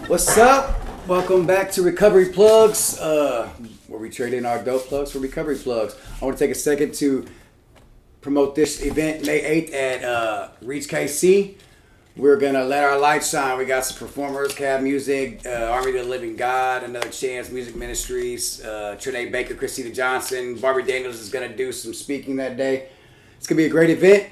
What's up? Welcome back to Recovery Plugs, where we trade in our dope plugs for recovery plugs. I want to take a second to promote this event May 8th at Reach KC. We're going to let our light shine. We got some performers, Cab Music, Army of the Living God, Another Chance Music Ministries, Trinae Baker, Christina Johnson, Barbara Daniels is going to do some speaking that day. It's going to be a great event.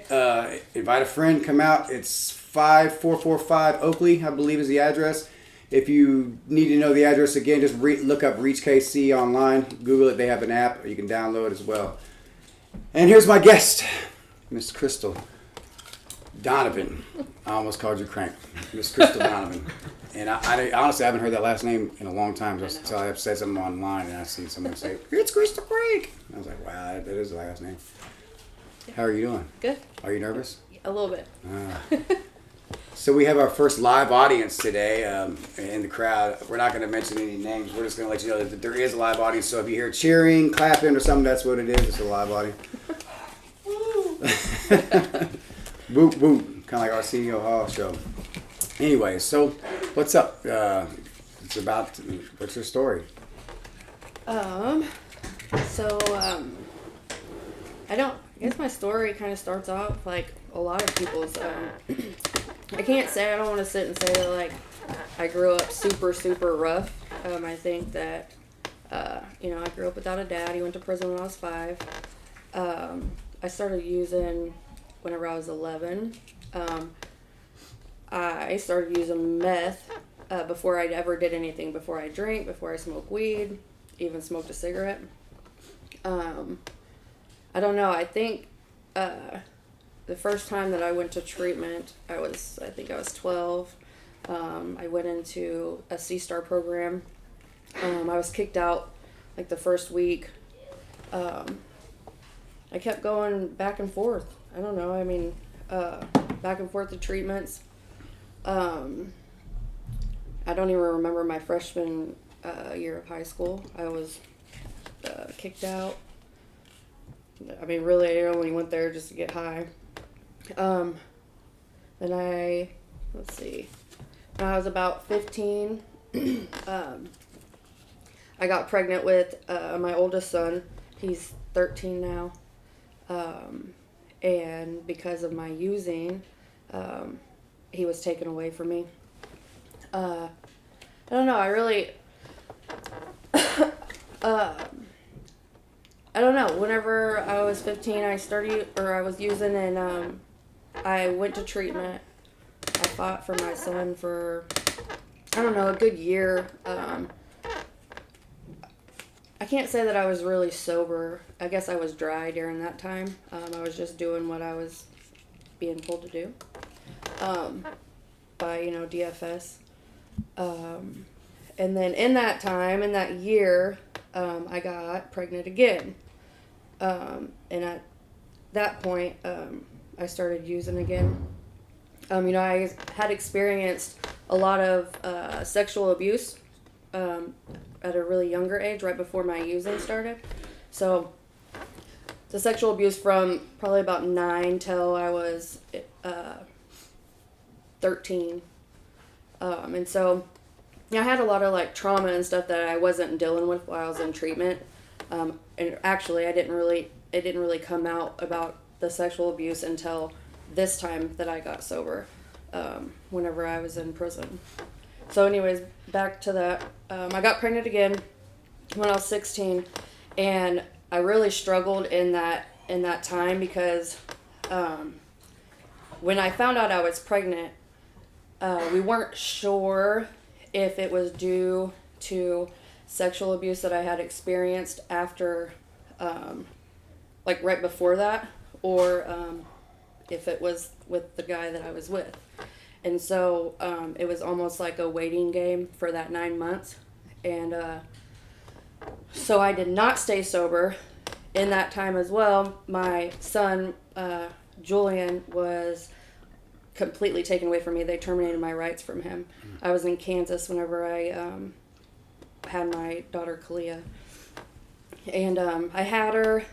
Invite a friend, come out. It's 5445 Oakley, I believe is the address. If you need to know the address again, just look up Reach KC online. Google it. They have an app you can download as well. And here's my guest, Miss Crystal Donovan. I almost called you Crank. Miss Crystal Donovan. And I honestly haven't heard that last name in a long time. Just until I've said something online and I see someone say, "It's Crystal Crank." I was like, wow, that is the last name. How are you doing? Good. Are you nervous? A little bit. So we have our first live audience today in the crowd. We're not going to mention any names. We're just going to let you know that there is a live audience. So if you hear cheering, clapping, or something, that's what it is. It's a live audience. Boop, boop. Kind of like our CEO Hall show. Anyway, so what's up? It's about, what's your story? I guess my story kind of starts off like a lot of people's. I can't say, I don't want to sit and say that like I grew up super, super rough. I think that, I grew up without a dad. He went to prison when I was 5. I started using whenever I was 11. I started using meth before I ever did anything, before I drank, before I smoked weed, even smoked a cigarette. I don't know, I think the first time that I went to treatment, I think I was 12. I went into a C-STAR program. I was kicked out like the first week. I kept going back and forth. I don't know, back and forth to treatments. I don't even remember my freshman year of high school. I was kicked out. Really, I only went there just to get high. Then when I was about 15, I got pregnant with my oldest son. He's 13 now. And because of my using, he was taken away from me. I don't know, I don't know. Whenever I was 15, I was using, and I went to treatment. I fought for my son for, a good year. I can't say that I was really sober. I guess I was dry during that time. I was just doing what I was being told to do by, DFS. And then in that year, I got pregnant again. And at that point, I started using again. I had experienced a lot of sexual abuse at a really younger age, right before my using started. So, the sexual abuse from probably about 9 till I was 13. And so, I had a lot of like trauma and stuff that I wasn't dealing with while I was in treatment. And actually, it didn't really come out about the sexual abuse until this time that I got sober, whenever I was in prison. So anyways, back to that. I got pregnant again when I was 16, and I really struggled in that time because when I found out I was pregnant, we weren't sure if it was due to sexual abuse that I had experienced after, like right before that, or if it was with the guy that I was with. And so it was almost like a waiting game for that 9 months. And so I did not stay sober in that time as well. My son, Julian, was completely taken away from me. They terminated my rights from him. I was in Kansas whenever I had my daughter Kalia. And I had her.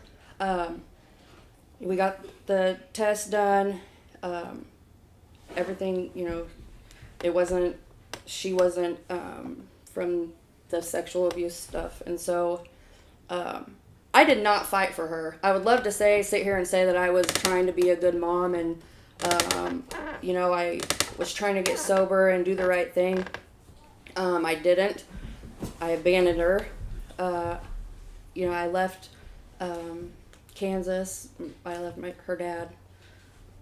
We got the test done. Everything, it wasn't she wasn't from the sexual abuse stuff. And so I did not fight for her. I would love to sit here and say that I was trying to be a good mom and, I was trying to get sober and do the right thing. I didn't. I abandoned her. I left Kansas. I left her dad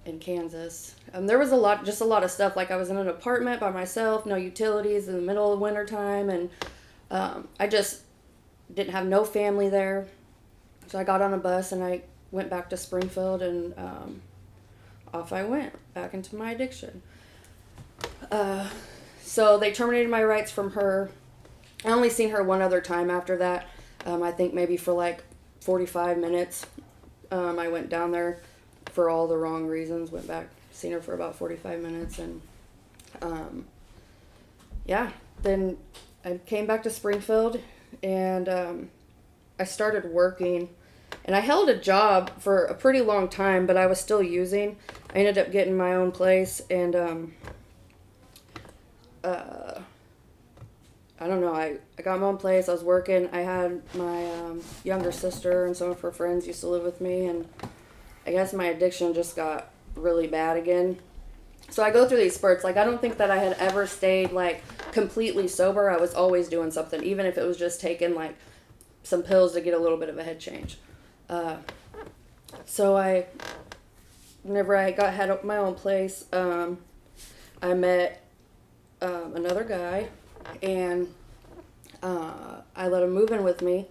in Kansas. There was a lot of stuff. Like I was in an apartment by myself, no utilities in the middle of winter time, and I just didn't have no family there. So I got on a bus and I went back to Springfield, and off I went back into my addiction. So they terminated my rights from her. I only seen her one other time after that. I think maybe for like 45 minutes. I went down there for all the wrong reasons. Went back, seen her for about 45 minutes, and then I came back to Springfield, and I started working. And I held a job for a pretty long time, but I was still using. I ended up getting my own place, and I don't know, I got my own place. I was working. I had my younger sister and some of her friends used to live with me, and I guess my addiction just got really bad again. So I go through these spurts. Like, I don't think that I had ever stayed, like, completely sober. I was always doing something, even if it was just taking, like, some pills to get a little bit of a head change. So whenever I had my own place, I met another guy, and I let him move in with me.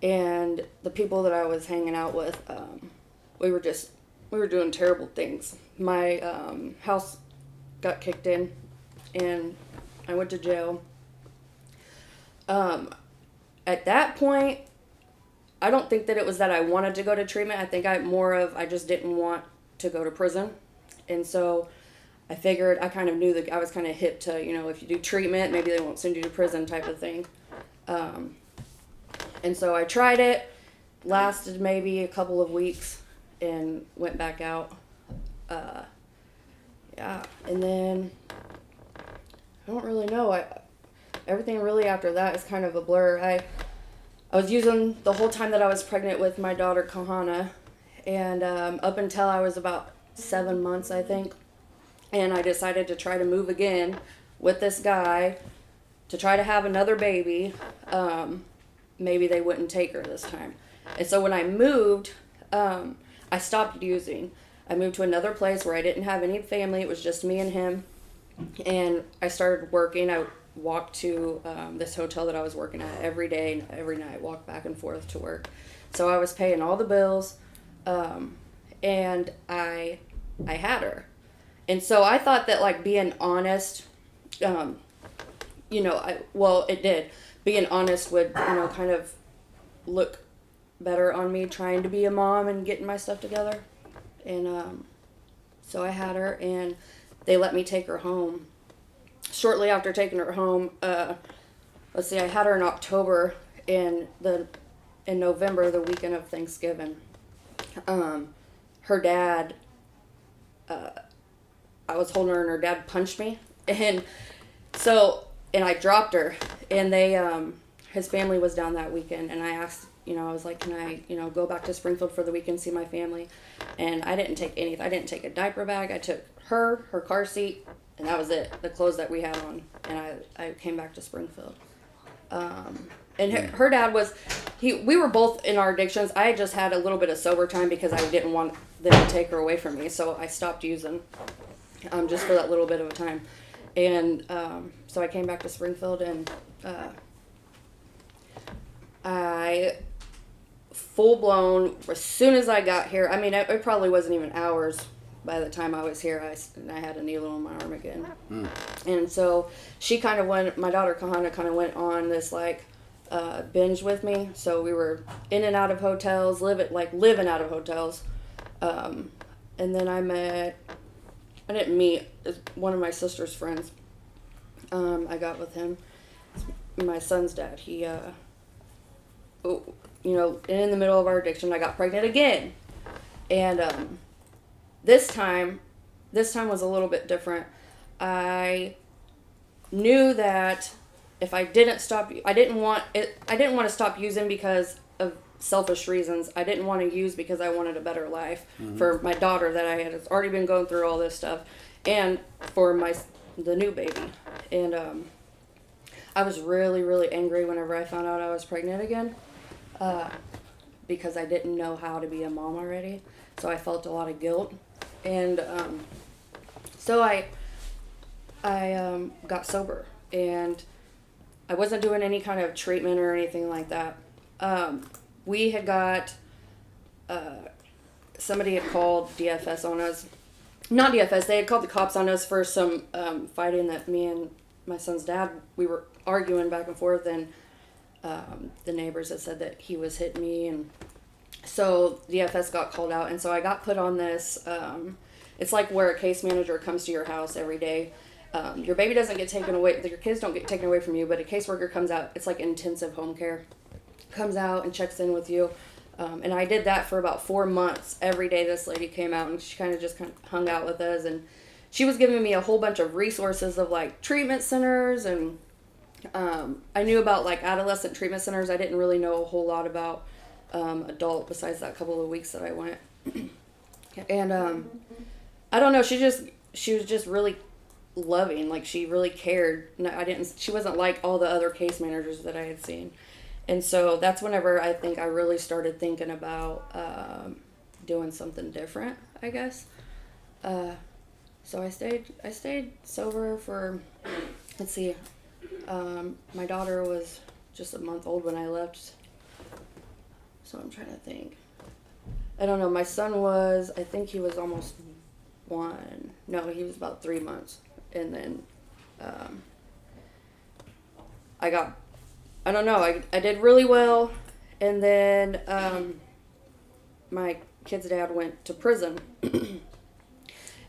And the people that I was hanging out with, we were doing terrible things. My house got kicked in, and I went to jail. At that point, I don't think that it was that I wanted to go to treatment. I think I just didn't want to go to prison. And so I figured, I kind of knew that I was kind of hip to, if you do treatment, maybe they won't send you to prison type of thing. And so I tried it, lasted maybe a couple of weeks, and went back out. And then I don't really know. Everything really after that is kind of a blur. I was using the whole time that I was pregnant with my daughter Kahana, and up until I was about 7 months, I think. And I decided to try to move again with this guy to try to have another baby. Maybe they wouldn't take her this time. And so when I moved, I stopped using. I moved to another place where I didn't have any family. It was just me and him. And I started working. I walked to this hotel that I was working at every day and every night, walked back and forth to work. So I was paying all the bills, and I had her. And so I thought that, like, being honest, it did. Being honest would, kind of look better on me trying to be a mom and getting my stuff together. And so I had her, and they let me take her home. Shortly after taking her home, I had her in October, in November, the weekend of Thanksgiving. Her dad, I was holding her, and her dad punched me, and I dropped her, and his family was down that weekend, and I asked, I was like, can I, go back to Springfield for the weekend, see my family? And I didn't take anything. I didn't take a diaper bag. I took her car seat, and that was it, the clothes that we had on, and I came back to Springfield. And her dad we were both in our addictions. I had just had a little bit of sober time because I didn't want them to take her away from me, so I stopped using, just for that little bit of a time. And so I came back to Springfield, and I full-blown, as soon as I got here, I mean, it probably wasn't even hours by the time I was here, I had a needle on my arm again. And so she kind of my daughter Kahana kind of went on this, like, binge with me. So we were in and out of hotels, living out of hotels. And then I didn't meet one of my sister's friends. I got with him, my son's dad. He, in the middle of our addiction, I got pregnant again. And this time was a little bit different. I knew that if I didn't stop, I didn't want to stop using because of selfish reasons. I didn't want to use because I wanted a better life for my daughter that I had already been going through all this stuff, and for the new baby. And I was really, really angry whenever I found out I was pregnant again, because I didn't know how to be a mom already. So I felt a lot of guilt, and so I got sober, and I wasn't doing any kind of treatment or anything like that. We had got, somebody had called DFS on us. Not DFS, they had called the cops on us for some fighting that me and my son's dad, we were arguing back and forth, and the neighbors had said that he was hitting me, and so DFS got called out, and so I got put on this, it's like where a case manager comes to your house every day. Your baby doesn't get taken away, your kids don't get taken away from you, but a caseworker comes out. It's like intensive home care. Comes out and checks in with you. And I did that for about 4 months. Every day this lady came out, and she kind of hung out with us. And she was giving me a whole bunch of resources of like treatment centers. And I knew about like adolescent treatment centers. I didn't really know a whole lot about adult besides that couple of weeks that I went. And I don't know, she was just really loving, like she really cared. She wasn't like all the other case managers that I had seen. And so that's whenever I think I really started thinking about doing something different, I guess. So I stayed sober for, let's see, my daughter was just a month old when I left. So I'm trying to think. I don't know, my son was, I think he was almost 1. No, he was about 3 months. And then I don't know, I did really well. And then my kid's dad went to prison.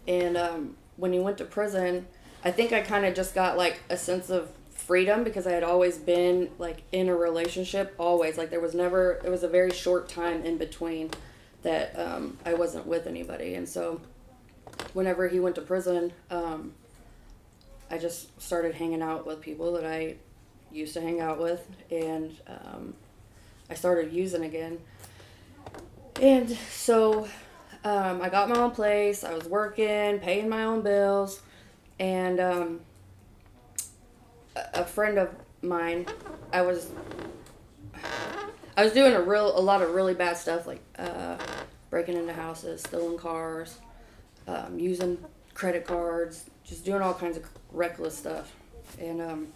And when he went to prison, I think I kind of just got like a sense of freedom, because I had always been like in a relationship, always. Like it was a very short time in between that I wasn't with anybody. And so whenever he went to prison, I just started hanging out with people that I used to hang out with, and I started using again. And so I got my own place, I was working, paying my own bills, and a friend of mine, I was doing a lot of really bad stuff, like breaking into houses, stealing cars, using credit cards, just doing all kinds of reckless stuff. And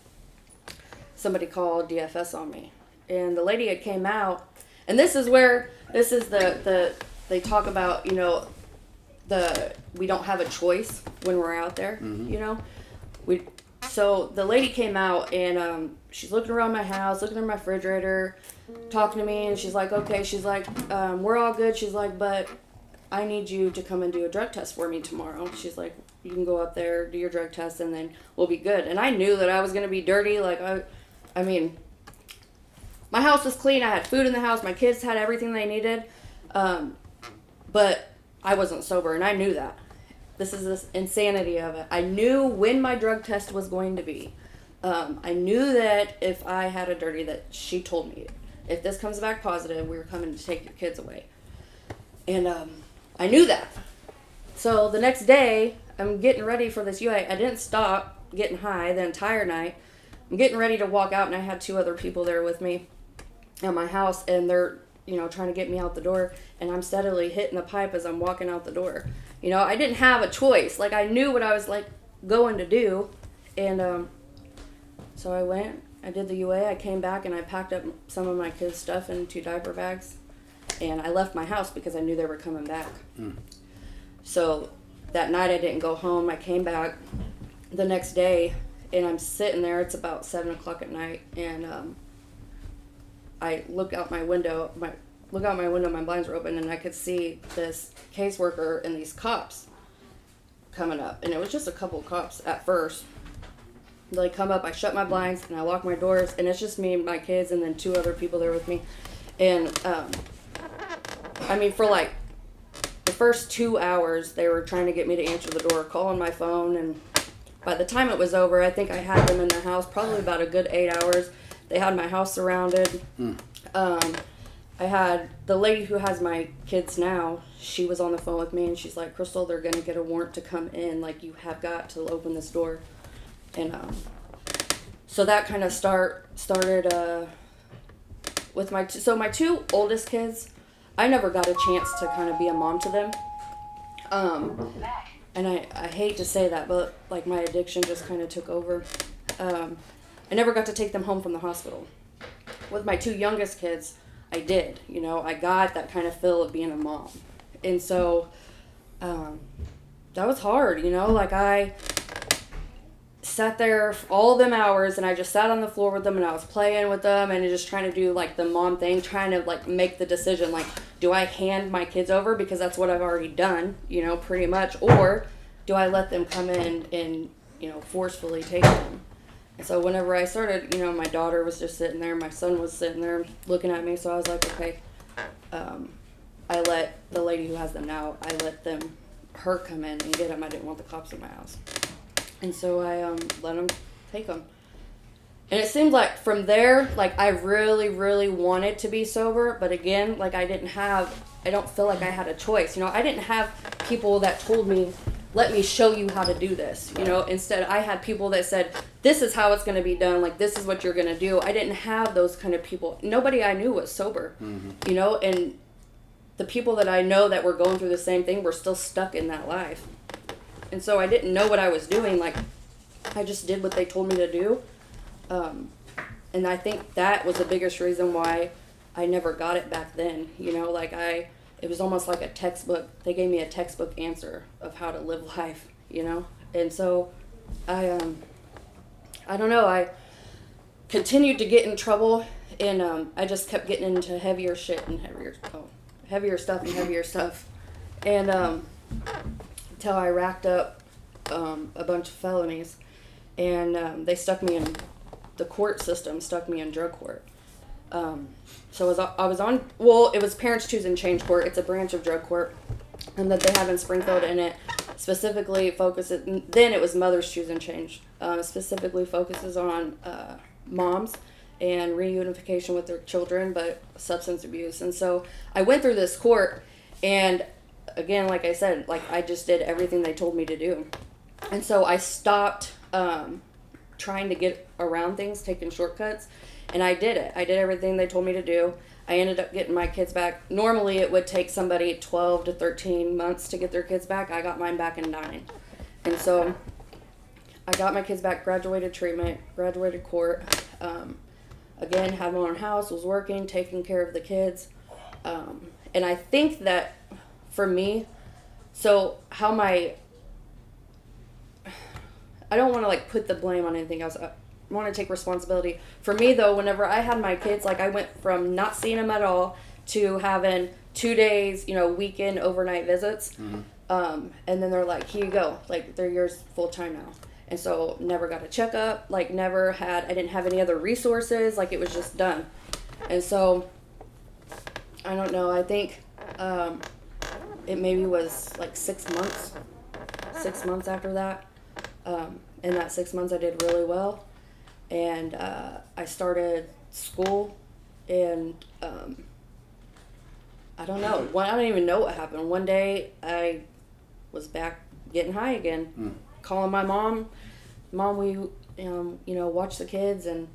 somebody called DFS on me, and the lady had came out, and this is the they talk about, you know, we don't have a choice when we're out there. You know, so the lady came out, and she's looking around my house, looking in my refrigerator, talking to me, and she's like, okay, she's like, we're all good. She's like, but I need you to come and do a drug test for me tomorrow. She's like, you can go up there, do your drug test, and then we'll be good. And I knew that I was going to be dirty. Like, I mean, my house was clean. I had food in the house. My kids had everything they needed. But I wasn't sober, and I knew that. This is this insanity of it. I knew when my drug test was going to be. I knew that if I had a dirty, that she told me, if this comes back positive, we were coming to take your kids away. And I knew that. So the next day, I'm getting ready for this UA. I didn't stop getting high the entire night. I'm getting ready to walk out, and I had 2 other people there with me at my house, and they're, you know, trying to get me out the door, and I'm steadily hitting the pipe as I'm walking out the door. You know, I didn't have a choice. Like, I knew what I was, like, going to do, and so I went, I did the UA, I came back, and I packed up some of my kids' stuff in 2 diaper bags, and I left my house because I knew they were coming back. So that night I didn't go home. I came back the next day, and I'm sitting there. It's about 7 o'clock at night, and I look out my window. My blinds were open, and I could see this caseworker and these cops coming up. And it was just a couple of cops at first. They come up, I shut my blinds, and I lock my doors, and it's just me and my kids, and then 2 other people there with me. And I mean, for like the first 2 hours, they were trying to get me to answer the door, calling my phone, and by the time it was over, I think I had them in the house probably about a good 8 hours. They had my house surrounded. I had the lady who has my kids now, she was on the phone with me and she's like, Crystal, they're going to get a warrant to come in. Like, you have got to open this door. And so that kind of started with my my two oldest kids. I never got a chance to kind of be a mom to them. And I hate to say that, but like my addiction just kind of took over. I never got to take them home from the hospital. With my two youngest kids, I did. You know, I got that kind of feel of being a mom. And so that was hard, you know, like I sat there all them hours and I just sat on the floor with them and I was playing with them and just trying to do like the mom thing, trying to like make the decision, like, do I hand my kids over because that's what I've already done, you know, pretty much, or do I let them come in and, you know, forcefully take them? And so whenever I started, you know, my daughter was just sitting there, my son was sitting there looking at me, so I was like, okay, I let the lady who has them now, I let her come in and get them. I didn't want the cops in my house. And so I let them take them. And it seemed like from there, like I really, really wanted to be sober. But again, like I don't feel like I had a choice. You know, I didn't have people that told me, let me show you how to do this. You know, instead I had people that said, this is how it's going to be done. Like, this is what you're going to do. I didn't have those kind of people. Nobody I knew was sober, you know, and the people that I know that were going through the same thing were still stuck in that life. And so I didn't know what I was doing. Like, I just did what they told me to do. And I think that was the biggest reason why I never got it back then. You know, like it was almost like a textbook. They gave me a textbook answer of how to live life, you know? And so I don't know, I continued to get in trouble and I just kept getting into heavier shit and heavier stuff. And until I racked up a bunch of felonies, and they stuck me in the court system, stuck me in drug court. So I was on, well, it was Parents Choose and Change Court. It's a branch of drug court that they have in Springfield, and it specifically focuses, then it was Mothers Choose and Change, specifically focuses on moms and reunification with their children, but substance abuse. And so I went through this court, and again, like I said, like I just did everything they told me to do. And so I stopped trying to get around things, taking shortcuts, and I did it. I did everything they told me to do. I ended up getting my kids back. Normally it would take somebody 12 to 13 months to get their kids back. I got mine back in 9. And so I got my kids back, graduated treatment, graduated court. Again, had my own house, was working, taking care of the kids. And I think that for me, so how I don't want to like put the blame on anything else. I want to take responsibility. For me though, whenever I had my kids, like I went from not seeing them at all to having 2 days, you know, weekend overnight visits. And then they're like, here you go. Like, they're yours full time now. And so never got a checkup, like I didn't have any other resources. Like, it was just done. And so I don't know. I think it maybe was like 6 months. 6 months after that. In that 6 months, I did really well. And I started school. And I don't know. I don't even know what happened. One day, I was back getting high again. Calling my mom. Mom, we, you know, watch the kids. And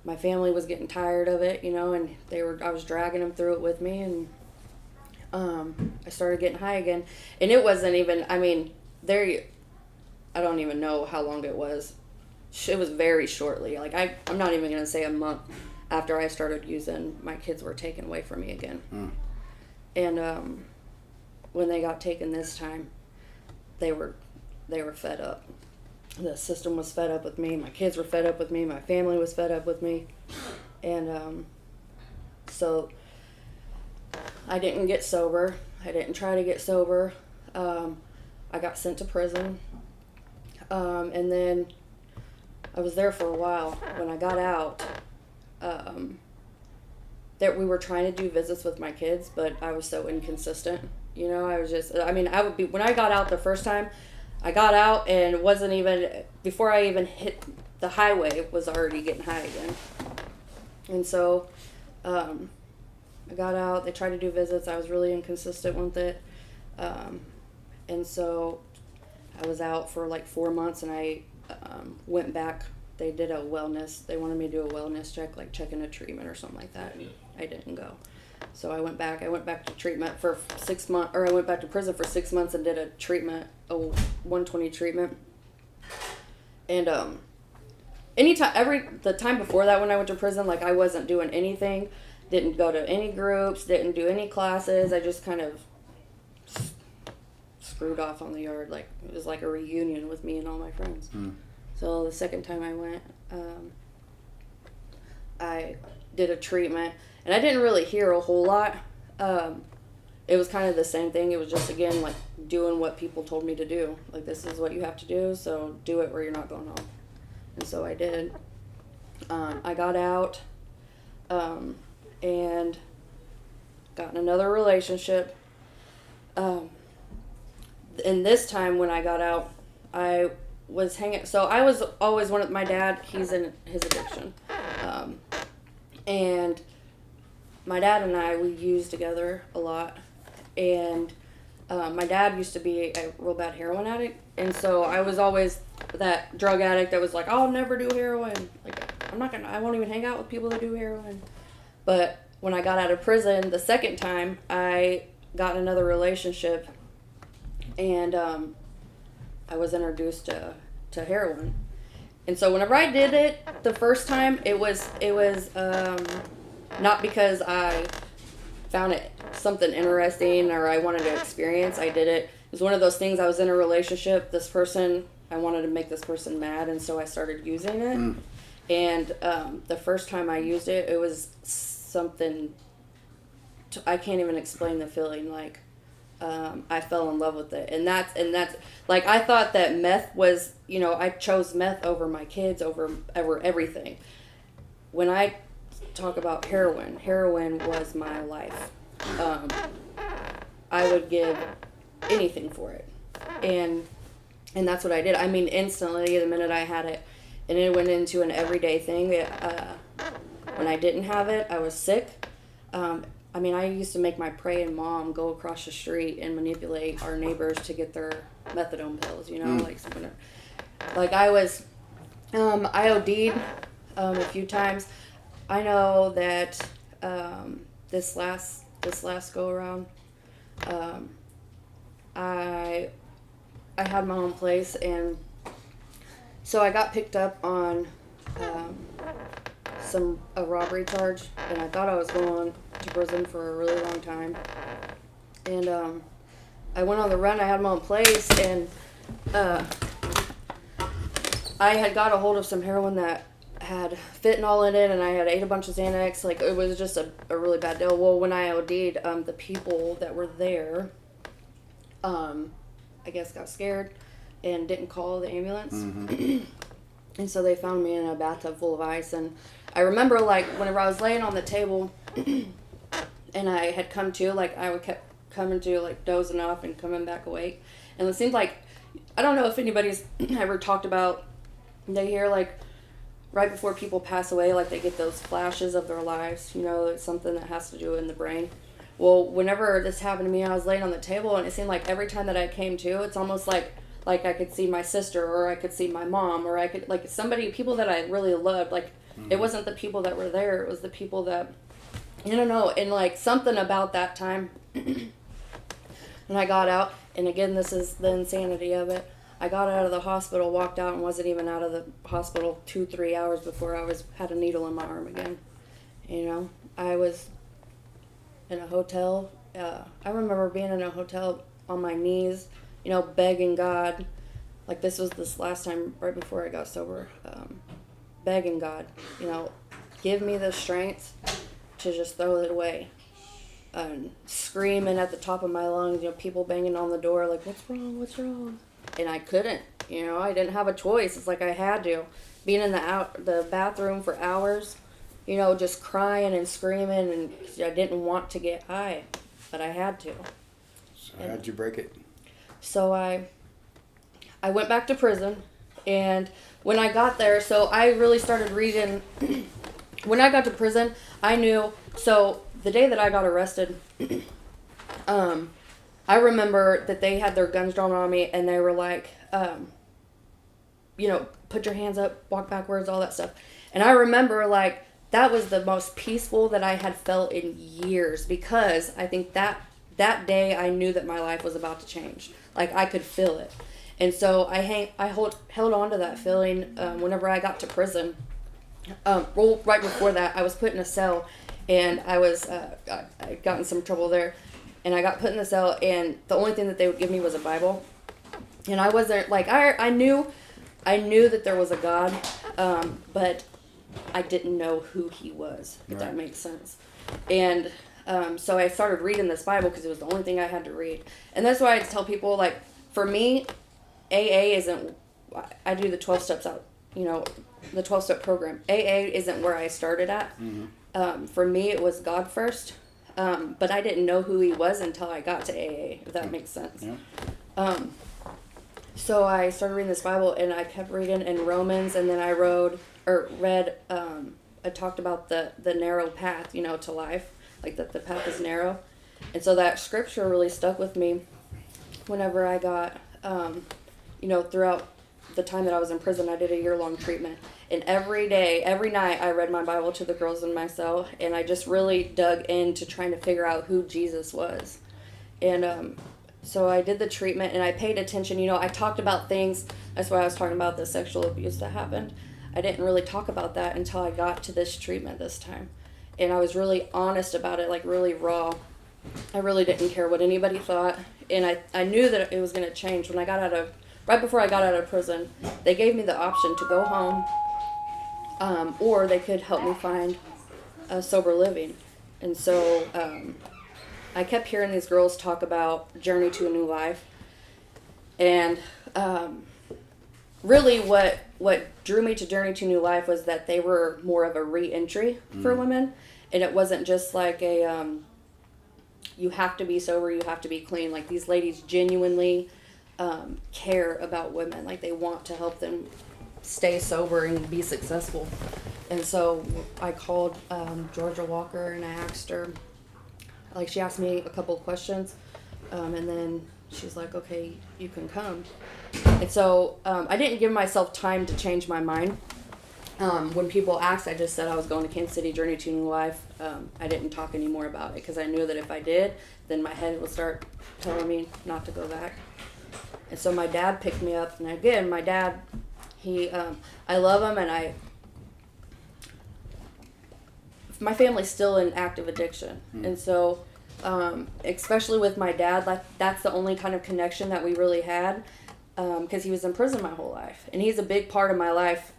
my family was getting tired of it, you know, and I was dragging them through it with me. And I started getting high again. And it wasn't even, I mean, I don't even know how long it was. It was very shortly. Like, I'm not even going to say a month after I started using, my kids were taken away from me again. And when they got taken this time, they were fed up. The system was fed up with me. My kids were fed up with me. My family was fed up with me. And so I didn't get sober. I didn't try to get sober. I got sent to prison. And then I was there for a while. When I got out, that we were trying to do visits with my kids, but I was so inconsistent. You know, I was just, I mean, when I got out the first time, I got out and wasn't even, before I even hit the highway, was already getting high again. And so I got out. They tried to do visits. I was really inconsistent with it. And so I was out for like 4 months, and I went back. They did a wellness. They wanted me to do a wellness check, like checking a treatment or something like that. And I didn't go. So I went back. I went back to treatment for 6 months, or I went back to prison for 6 months and did a treatment, a 120 treatment. And the time before that, when I went to prison, like I wasn't doing anything, didn't go to any groups, didn't do any classes. I just kind of screwed off on the yard. Like it was like a reunion with me and all my friends. So the second time I went, I did a treatment. And I didn't really hear a whole lot. It was kind of the same thing. It was just, again, like doing what people told me to do. Like, this is what you have to do, so do it or you're not going home. And so I did. I got out and got in another relationship. And this time when I got out, I was hanging. So I was always my dad, he's in his addiction. And my dad and I, we used together a lot, and my dad used to be a real bad heroin addict, and so I was always that drug addict that was like, I'll never do heroin, like I won't even hang out with people that do heroin. But when I got out of prison the second time, I got in another relationship, and I was introduced to heroin. And so whenever I did it the first time, it was not because I found it something interesting or I wanted to experience. I did it. It was one of those things. I was in a relationship. This person, I wanted to make this person mad, and so I started using it. And the first time I used it, it was something. I can't even explain the feeling. Like I fell in love with it, and that's like I thought that meth was. I chose meth over my kids, over everything. When I talk about heroin was my life. I would give anything for it, and that's what I did. I mean, instantly the minute I had it, and it went into an everyday thing. When I didn't have it, I was sick. I mean, I used to make my praying mom go across the street and manipulate our neighbors to get their methadone pills. Like I was, I OD'd a few times. I know that this last go around, I had my own place, and so I got picked up on a robbery charge, and I thought I was going to prison for a really long time. And I went on the run. I had my own place, and I had got a hold of some heroin that had fentanyl in it, and I had ate a bunch of Xanax. Like, it was just a really bad deal. Well, when I OD'd, the people that were there, I guess got scared and didn't call the ambulance. And so they found me in a bathtub full of ice. And I remember, like, whenever I was laying on the table and I had come to, like, I would kept coming to, like, dozing off and coming back awake. And it seemed like, I don't know if anybody's ever talked about, they hear, like, right before people pass away, like, they get those flashes of their lives. It's something that has to do in the brain. Well, whenever this happened to me, I was laying on the table, and it seemed like every time that I came to, it's almost like I could see my sister, or I could see my mom, or I could, like, people that I really loved. Like, it wasn't the people that were there, it was the people that, I don't know, and, like, something about that time, and I got out, and again, this is the insanity of it. I got out of the hospital, walked out, and wasn't even out of the hospital 2-3 hours before I had a needle in my arm again. I was in a hotel. I remember being in a hotel on my knees, begging God. Like, this last time right before I got sober, begging God, give me the strength to just throw it away. And screaming at the top of my lungs, people banging on the door, like, what's wrong? And I couldn't, I didn't have a choice. It's like I had to. Being in the bathroom for hours, just crying and screaming, and I didn't want to get high, but I had to. So how'd you break it? So I I went back to prison, and when I got there, so I really started reading. When I got to prison, I knew. So the day that I got arrested, I remember that they had their guns drawn on me, and they were like, put your hands up, walk backwards, all that stuff. And I remember, like, that was the most peaceful that I had felt in years, because I think that day I knew that my life was about to change. Like, I could feel it. And so I held on to that feeling whenever I got to prison. Right before that, I was put in a cell, and I got in some trouble there. And I got put in the cell, and the only thing that they would give me was a Bible. And I wasn't, like, I knew that there was a God, but I didn't know who he was, if that makes sense. And so I started reading this Bible because it was the only thing I had to read. And that's why I tell people, like, for me, AA isn't, I do the 12 steps out, the 12-step program. AA isn't where I started at. Mm-hmm. For me, it was God first. But I didn't know who he was until I got to AA, if that makes sense. Yeah. So I started reading this Bible, and I kept reading in Romans, and then I read, I talked about the narrow path, to life, like that the path is narrow. And so that scripture really stuck with me whenever I got, throughout the time that I was in prison. I did a year-long treatment. And every night, I read my Bible to the girls in my cell, and I just really dug into trying to figure out who Jesus was. And so I did the treatment, and I paid attention. I talked about things. That's why I was talking about the sexual abuse that happened. I didn't really talk about that until I got to this treatment this time. And I was really honest about it, like really raw. I really didn't care what anybody thought. And I knew that it was going to change. Right before I got out of prison, they gave me the option to go home, or they could help me find a sober living. And so I kept hearing these girls talk about Journey to a New Life. And really what drew me to Journey to New Life was that they were more of a re-entry for women. And it wasn't just like you have to be sober, you have to be clean. Like, these ladies genuinely care about women. Like, they want to help them stay sober and be successful. And so I called Georgia Walker, and I asked her, like, she asked me a couple of questions, and then she's like, okay, you can come. And so I didn't give myself time to change my mind. When people asked, I just said I was going to Kansas City, Journey to New Life. I didn't talk anymore about it, because I knew that if I did, then my head would start telling me not to go back. And so my dad picked me up, and again, my dad, I love him, and my family's still in active addiction. And so, especially with my dad, like, that's the only kind of connection that we really had, because he was in prison my whole life, and he's a big part of my life.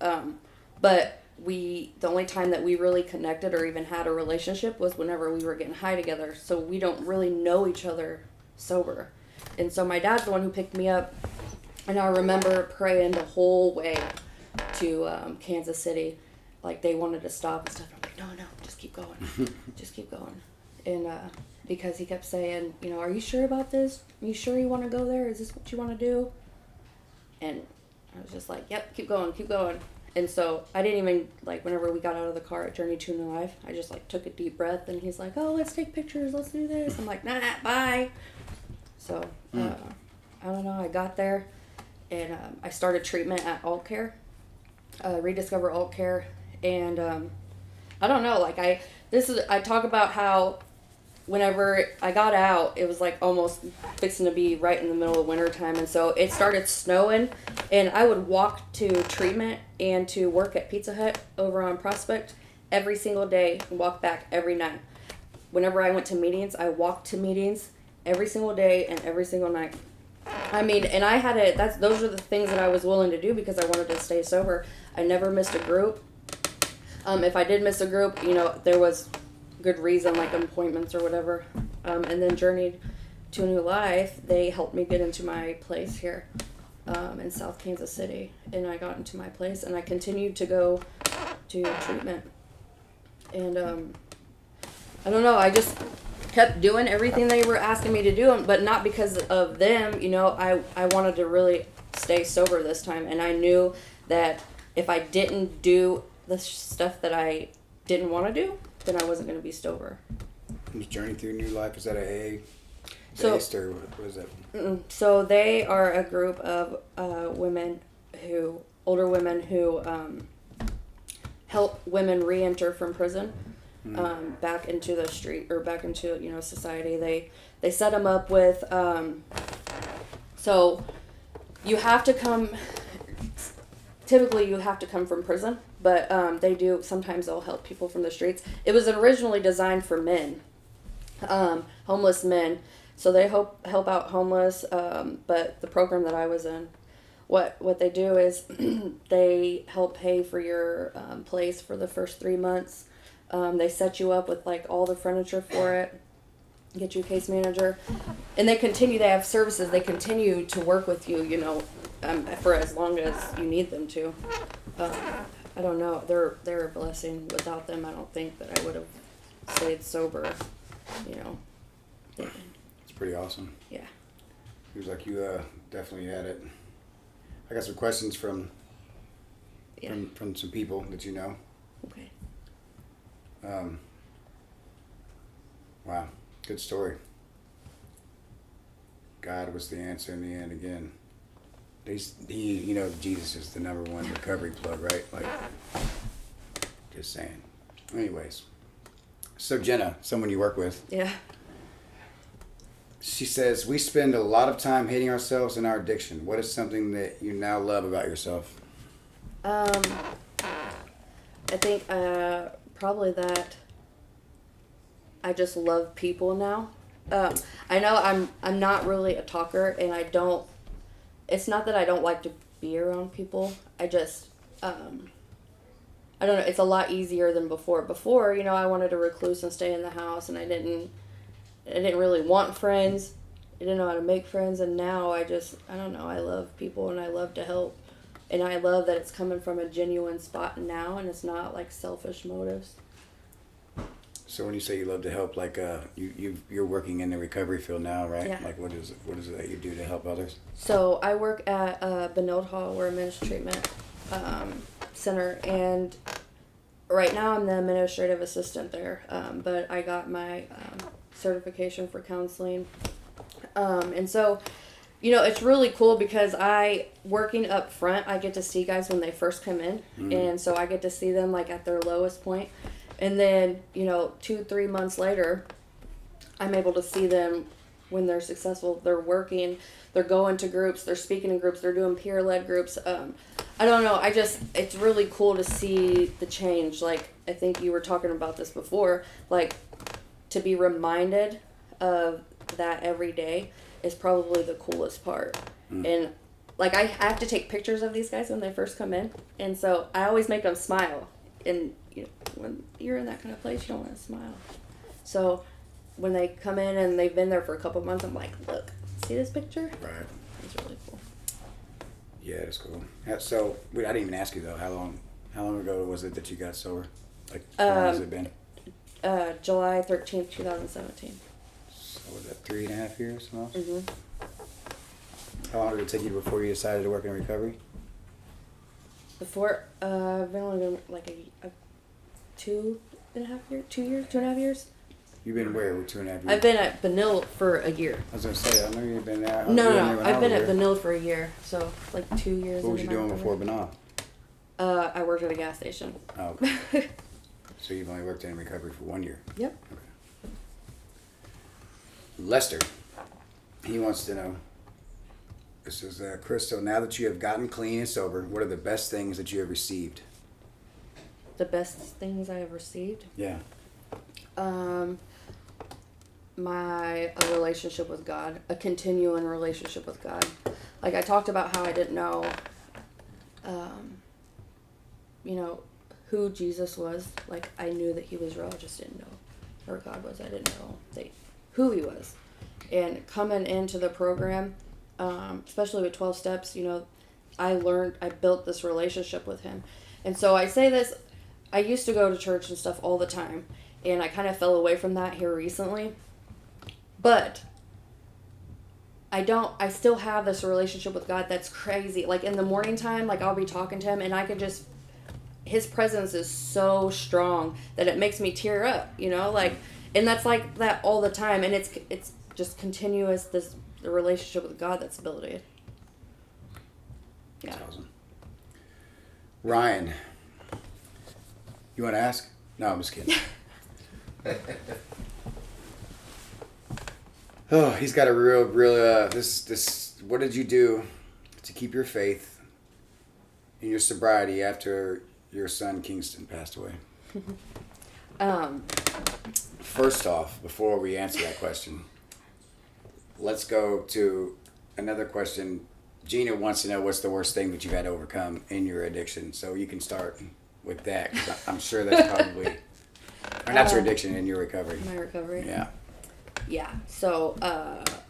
But the only time that we really connected or even had a relationship was whenever we were getting high together. So we don't really know each other sober. And so my dad's the one who picked me up, and I remember praying the whole way to Kansas City. Like, they wanted to stop and stuff. I'm like, no, just keep going. Just keep going. And because he kept saying, are you sure about this? Are you sure you want to go there? Is this what you want to do? And I was just like, yep, keep going, keep going. And so I didn't even, like, whenever we got out of the car at Journey to New Life, I just, like, took a deep breath, and he's like, oh, let's take pictures, let's do this. I'm like, nah, bye. So, I don't know, I got there, and I started treatment at Alt Care, Rediscover Alt Care, and I don't know, like, I talk about how whenever I got out, it was like almost fixing to be right in the middle of winter time, and so it started snowing, and I would walk to treatment and to work at Pizza Hut over on Prospect every single day and walk back every night. Whenever I went to meetings, I walked to meetings every single day and every single night. I mean, and I had those are the things that I was willing to do because I wanted to stay sober. I never missed a group. If I did miss a group, there was good reason, like appointments or whatever. And then Journey to a New Life, they helped me get into my place here in South Kansas City. And I got into my place, and I continued to go to treatment. And I don't know, I just kept doing everything they were asking me to do, but not because of them. I wanted to really stay sober this time. And I knew that if I didn't do the stuff that I didn't want to do, then I wasn't going to be sober. This journey through new life, is that a So- based or what is that? So they are a group of older women who help women re-enter from prison back into the street or back into society. They set them up with so you have to come. Typically, you have to come from prison, but they do sometimes they'll help people from the streets. It was originally designed for men, homeless men. So they help out homeless, but the program that I was in, what they do is they help pay for your place for the first 3 months. They set you up with like all the furniture for it, get you a case manager, and they have services. They continue to work with you, for as long as you need them to. I don't know. They're a blessing. Without them, I don't think that I would have stayed sober. It's pretty awesome. Yeah. Seems like you definitely had it. I got some questions from some people that you know. Okay. Wow, good story. God was the answer in the end again. Jesus is the number one recovery plug, right? Like, just saying. Anyways, so Jenna, someone you work with. Yeah. She says, we spend a lot of time hating ourselves and our addiction. What is something that you now love about yourself? I think probably that I just love people now. I know I'm not really a talker, and it's not that I don't like to be around people. I just, I don't know, it's a lot easier than before. Before, I wanted to recluse and stay in the house, and I didn't really want friends. I didn't know how to make friends, and now I don't know, I love people and I love to help. And I love that it's coming from a genuine spot now, and it's not like selfish motives. So when you say you love to help, like you're working in the recovery field now, right? Yeah. Like what is it that you do to help others? So I work at Benilde Hall. We're a men's treatment center, and right now I'm the administrative assistant there. But I got my certification for counseling, and so it's really cool because working up front, I get to see guys when they first come in, and so I get to see them like at their lowest point. And then, 2-3 months later, I'm able to see them when they're successful. They're working, they're going to groups, they're speaking in groups, they're doing peer-led groups. I don't know, it's really cool to see the change. Like, I think you were talking about this before, like, to be reminded of that every day is probably the coolest part. And, like, I have to take pictures of these guys when they first come in, and so I always make them smile. And when you're in that kind of place, you don't want to smile. So when they come in and they've been there for a couple months, I'm like, look, see this picture? Right. It's really cool. Yeah, that's cool. So I didn't even ask you though. How long ago was it that you got sober? Like how long has it been? July 13th, 2017. So was that 3.5 years? Almost? Mm-hmm. How long did it take you before you decided to work in recovery? Before, I've been only been like a 2.5 years. You've been where with 2.5 years? I've been at Benilde for a year. I was gonna say, I know you've been there. No, I've been at Benilde for a year, so like 2 years. What was you doing before Benilde? I worked at a gas station. Oh, okay. So you've only worked in recovery for 1 year? Yep. Okay. Lester, he wants to know, this is Crystal, now that you have gotten clean and sober, what are the best things that you have received? The best things I have received? Yeah. My relationship with God, a continuing relationship with God. Like I talked about how I didn't know, who Jesus was. Like I knew that he was real, I just didn't know where God was. I didn't know who he was. And coming into the program, especially with 12 steps, I built this relationship with him. And so I say this, I used to go to church and stuff all the time, and I kind of fell away from that here recently. But I still have this relationship with God that's crazy. Like in the morning time, like I'll be talking to him and I can just, his presence is so strong that it makes me tear up, you know, like, and that's like that all the time. And it's just continuous, the relationship with God that's built. Yeah. That's awesome. Ryan, you want to ask? No, I'm just kidding. Oh, he's got a real, this. What did you do to keep your faith in your sobriety after your son Kingston passed away? First off, before we answer that question, let's go to another question. Gina wants to know what's the worst thing that you've had to overcome in your addiction. So you can start with that, because I'm sure that's probably, or not your addiction, in your recovery. My recovery? Yeah. Yeah. So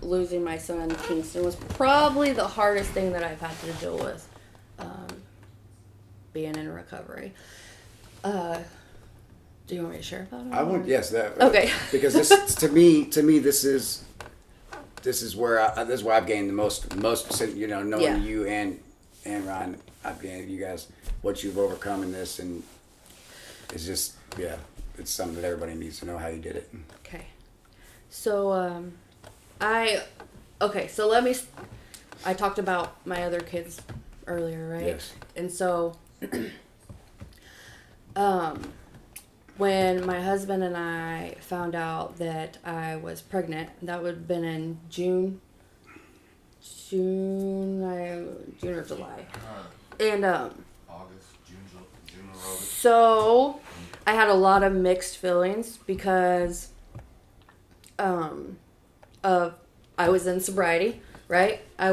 losing my son Kingston was probably the hardest thing that I've had to deal with being in recovery. Do you want me to share about it? I would, yes. That, okay. Because this, to me, this is where I've gained the most, you know, knowing you and Ron, I've gained you guys, what you've overcome in this, and it's just, it's something that everybody needs to know how you did it. Okay. So, I talked about my other kids earlier, right? Yes. And so, when my husband and I found out that I was pregnant, that would have been in June or July. And, August, June or August. so I had a lot of mixed feelings because I was in sobriety, right? I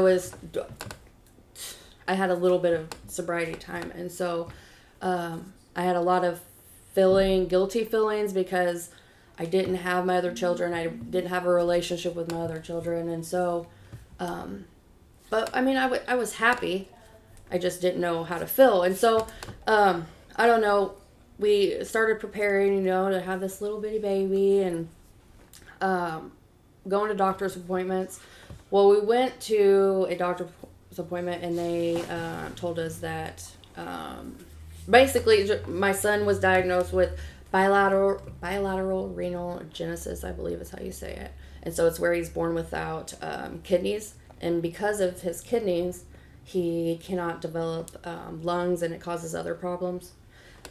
had a little bit of sobriety time, and so I had a lot of guilty feelings because I didn't have my other children. I didn't have a relationship with my other children, and so but I mean I was happy. I just didn't know how to feel, and so I don't know, we started preparing, you know, to have this little bitty baby, and going to doctor's appointments. Well, we went to a doctor's appointment, and they told us that basically my son was diagnosed with bilateral renal genesis, I believe is how you say it. And so it's where he's born without kidneys, and because of his kidneys, he cannot develop lungs, and it causes other problems.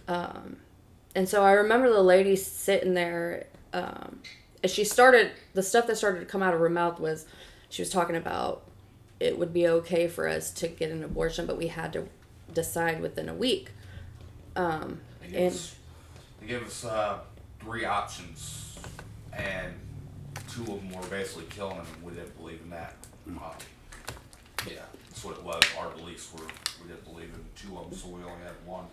And so I remember the lady sitting there, as she started, the stuff that started to come out of her mouth was, she was talking about it would be okay for us to get an abortion, but we had to decide within a week. They gave us 3 options, and 2 of them were basically killing him, and we didn't believe in that. Yeah, that's what it was. Our beliefs were, we didn't believe in 2 of them, so we only had 1.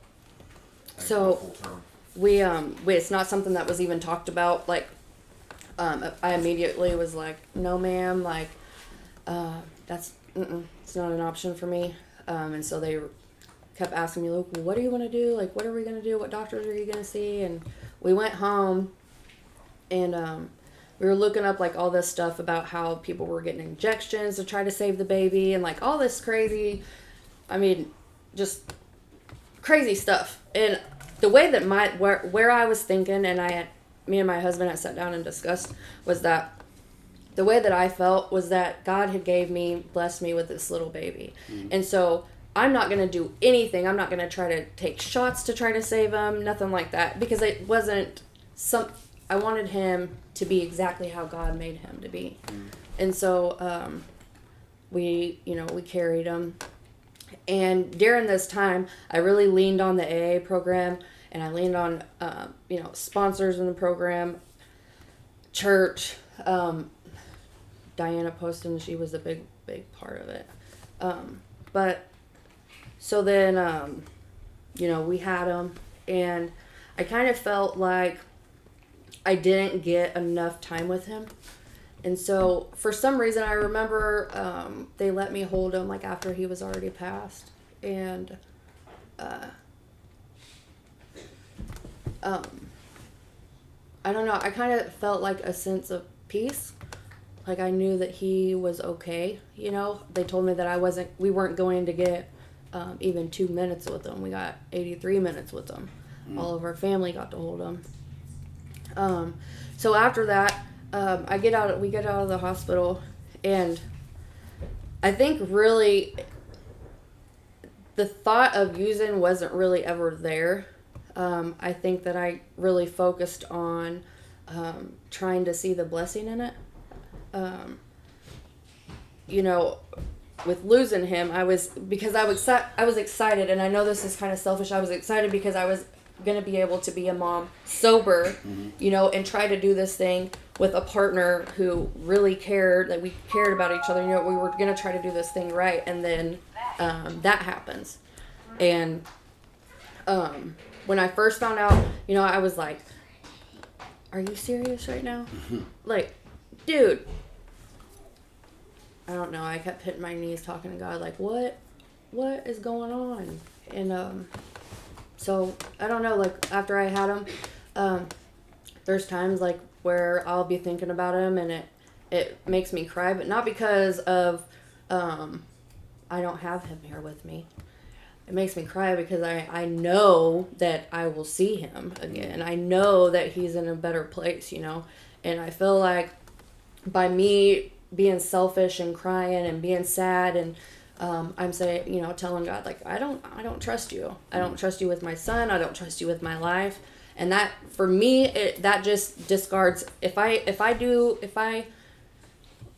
So full term. we it's not something that was even talked about. Like, I immediately was like, no, ma'am, like, it's not an option for me. And so they kept asking me, look, what do you want to do? Like, what are we going to do? What doctors are you going to see? And we went home, and we were looking up, like, all this stuff about how people were getting injections to try to save the baby, and, like, all this crazy, I mean, just crazy stuff. And the way that where I was thinking, and me and my husband had sat down and discussed, was that the way that I felt was that God had blessed me with this little baby. Mm-hmm. And so I'm not going to do anything. I'm not going to try to take shots to try to save him, nothing like that, because it wasn't I wanted him to be exactly how God made him to be. Mm-hmm. And so we carried him. And during this time, I really leaned on the AA program, and I leaned on, sponsors in the program, church. Diana Poston, she was a big, big part of it. But so then, we had him, and I kind of felt like I didn't get enough time with him. And so for some reason, I remember they let me hold him, like, after he was already passed. And I don't know, I kind of felt like a sense of peace. like I knew that he was okay. You know, they told me that we weren't going to get even 2 minutes with him. We got 83 minutes with him. All of our family got to hold him. So after that, we get out of the hospital, and I think really the thought of using wasn't really ever there. I think that I really focused on trying to see the blessing in it. You know, with losing him, I was excited, and I know this is kind of selfish. I was excited because I was going to be able to be a mom sober, you know, and try to do this thing with a partner who really cared, that we cared about each other. You know, we were going to try to do this thing right, and then that happens. And when I first found out, you know, I was like, are you serious right now? Like, dude, I don't know. I kept hitting my knees talking to God, like, what is going on? And so I don't know, like after I had him, there's times like where I'll be thinking about him and it makes me cry, but not because of I don't have him here with me. It makes me cry because I know that I will see him again. I know that he's in a better place, you know. And I feel like by me being selfish and crying and being sad, and I'm saying, you know, telling God, like, I don't trust you. I don't trust you with my son. I don't trust you with my life. And that, for me, that just discards. If I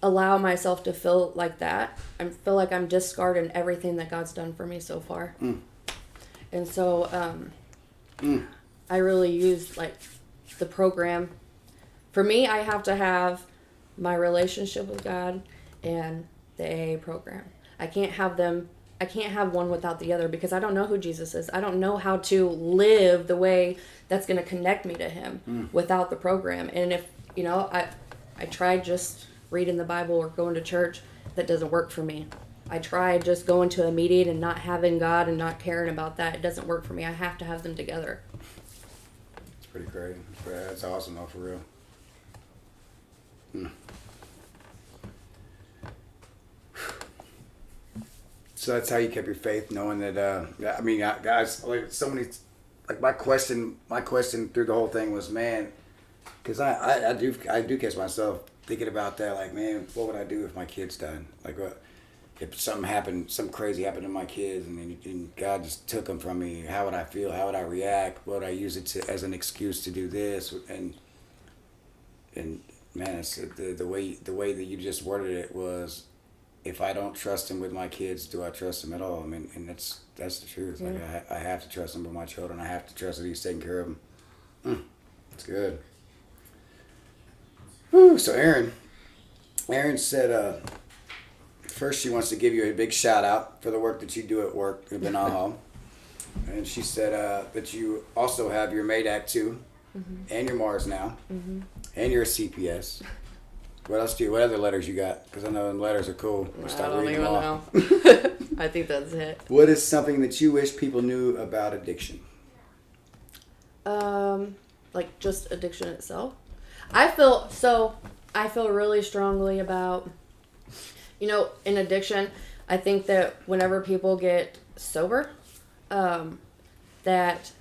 allow myself to feel like that, I feel like I'm discarding everything that God's done for me so far. And so I really used like the program. For me, I have to have my relationship with God and the AA program. I can't have one without the other, because I don't know who Jesus is. I don't know how to live the way that's going to connect me to him without the program. And if, you know, I tried just reading the Bible or going to church, that doesn't work for me. I tried just going to a meeting and not having God and not caring about that. It doesn't work for me. I have to have them together. It's pretty great. That's awesome though, for real. So that's how you kept your faith, knowing that, I mean, guys, like so many, like my question through the whole thing was, man, because I do catch myself thinking about that, like, man, what would I do if my kids died? Like, what if something crazy happened to my kids, and God just took them from me? How would I feel? How would I react? Would I use it as an excuse to do this? And man, it's the way that you just worded it was, if I don't trust him with my kids, do I trust him at all? I mean, and that's the truth. Yeah. Like I have to trust him with my children. I have to trust that he's taking care of them. It's good. Whew. So Aaron said, first she wants to give you a big shout out for the work that you do at work at Benaha. And she said that you also have your MAID Act 2 and your Mars now, and you're a CPS. What else what other letters you got? Because I know them letters are cool. I don't even know. I think that's it. What is something that you wish people knew about addiction? Like just addiction itself. I feel really strongly about, you know, in addiction, I think that whenever people get sober, that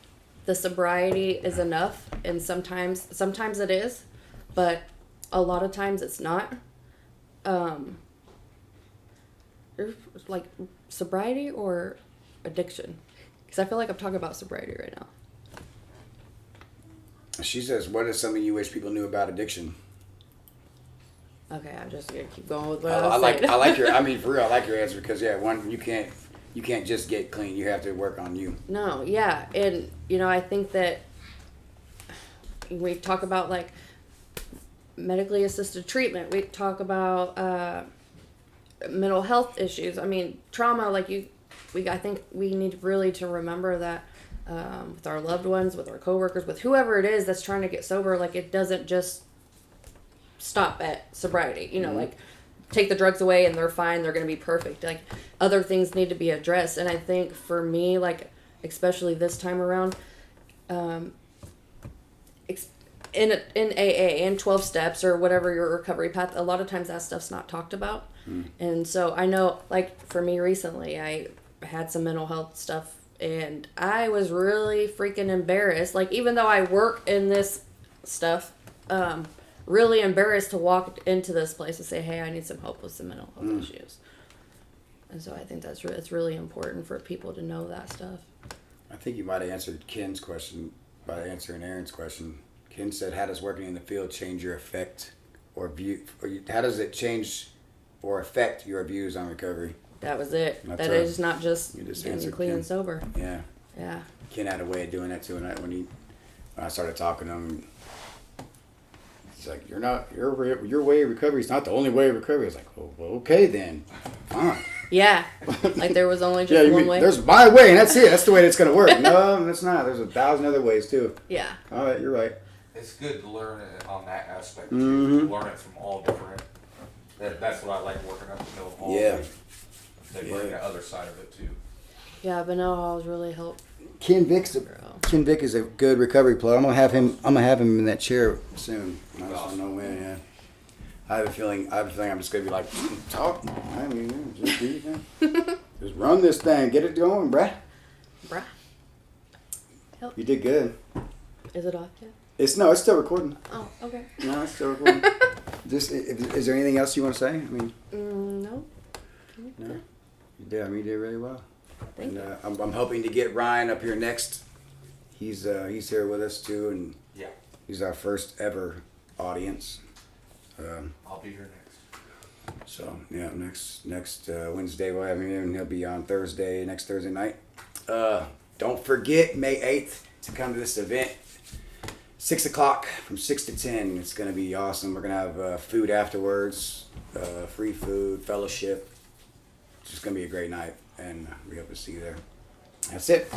the sobriety is enough, and sometimes it is, but a lot of times it's not. Like sobriety or addiction, because I feel like I'm talking about sobriety right now. She says, what is something you wish people knew about addiction? Okay, I'm just gonna keep going with what I was saying. I like your, I mean, for real, I like your answer, because one, you can't just get clean. You have to work on you. No, yeah, and you know, I think that we talk about like medically assisted treatment. We talk about mental health issues. I mean, trauma. Like I think we need really to remember that with our loved ones, with our coworkers, with whoever it is that's trying to get sober. Like, it doesn't just stop at sobriety. You know, like take the drugs away and they're fine. They're going to be perfect. Like, other things need to be addressed. And I think for me, like especially this time around, in AA, in 12 steps or whatever your recovery path, a lot of times that stuff's not talked about. And so I know, like, for me recently, I had some mental health stuff, and I was really freaking embarrassed. Like, even though I work in this stuff, really embarrassed to walk into this place and say, hey, I need some help with some mental health issues. And so I think it's really important for people to know that stuff. I think you might have answered Ken's question by answering Aaron's question. Ken said, how does working in the field change your effect or view? How does it change or affect your views on recovery? That was it. That's That right. is not just You just getting answered clean Ken. and sober. Yeah. Yeah. Ken had a way of doing that too. And when I started talking to him, he's like, your way of recovery is not the only way of recovery. I was like, oh, well, okay then. Fine. Yeah. Like there was only just one way. There's my way, and that's it. That's the way it's going to work. No, that's not. There's 1,000 other ways too. Yeah. All right, you're right. It's good to learn it on that aspect Mm-hmm. too. Learn it from all different. That's what I like working up the middle of all. Yeah. They bring the other side of it too. Yeah, but no, I was really helpful. Ken Vick is a good recovery plug. I'm gonna have him in that chair soon. I just don't know when. Yeah. I have a feeling I'm just gonna be like, talk. I mean, just do your thing. Just run this thing. Get it going, bruh. You did good. Is it off yet? It's still recording. Oh, okay. No, it's still recording. Is there anything else you want to say? I mean, No. no. You did. I mean, you did really well. Thank you. I'm hoping to get Ryan up here next. He's here with us too, and Yeah. he's our first ever audience. I'll be here next. So yeah, next Wednesday we'll have him in. He'll be on next Thursday night. Don't forget May 8th to come to this event. 6 o'clock from 6 to 10. It's gonna be awesome. We're gonna have food afterwards, free food, fellowship. It's just gonna be a great night, and we hope to see you there. That's it.